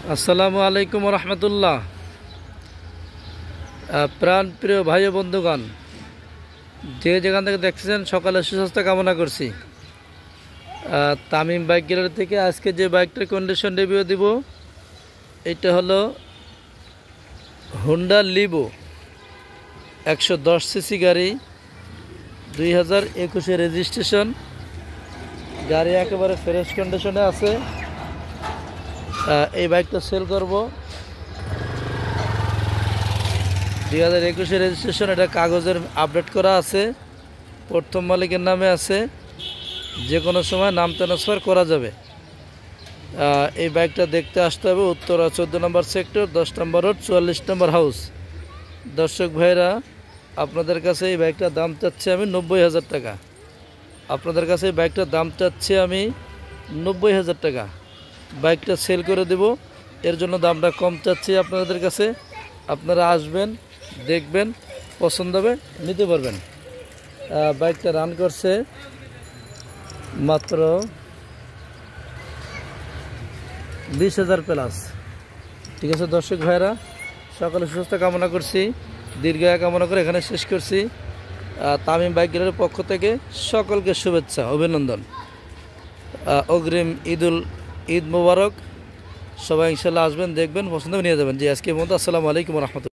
আসসালামু আলাইকুম রহমতুল্লাহ। প্রাণ প্রিয় ভাই ও বন্ধুগণ, যে যেখান থেকে দেখতেছেন সকালে সুস্বাস্থ্য কামনা করছি। তামিম বাইক গ্যালারি থেকে আজকে যে বাইকটার কন্ডিশন রিভিউ দিব, এটা হলো হুন্ডা লিভো 110 সিসি গাড়ি, 2021 রেজিস্ট্রেশন। গাড়ি একেবারে ফ্রেশ কন্ডিশনে আছে। এই বাইকটা সেল করব 2021 রেজিস্ট্রেশন। এটা কাগজের আপডেট করা আছে, প্রথম মালিকের নামে আছে, যে কোনো সময় নাম ট্রান্সফার করা যাবে। এই বাইকটা দেখতে আসতে হবে উত্তরা 14 নম্বর সেক্টর, 10 নম্বর রোড, 44 নম্বর হাউস। দর্শক ভাইরা, আপনাদের কাছে এই বাইকটার দাম চাচ্ছি আমি 90,000 টাকা। আপনাদের কাছে এই বাইকটার দাম চাচ্ছি আমি 90,000 টাকা। বাইকটা সেল করে দেব, এর জন্য দামটা কম চাচ্ছি আপনাদের কাছে। আপনারা আসবেন, দেখবেন, পছন্দ হবে নিতে পারবেন। বাইকটা রান করছে মাত্র 20,000 প্লাস। ঠিক আছে দর্শক ভাইরা, সকলে সুস্থ কামনা করছি, দীর্ঘায়ু কামনা করে এখানে শেষ করছি। তামিম বাইক গ্যালারির পক্ষ থেকে সকলকে শুভেচ্ছা, অভিনন্দন, অগ্রিম ঈদ মোবারক। সবাই ইনশাল্লাহ আসবেন, দেখবেন, পছন্দ নিয়ে যাবেন। জি, আজকে বন্ধু, আসসালামু আলাইকুম রহমতুল্লাহ।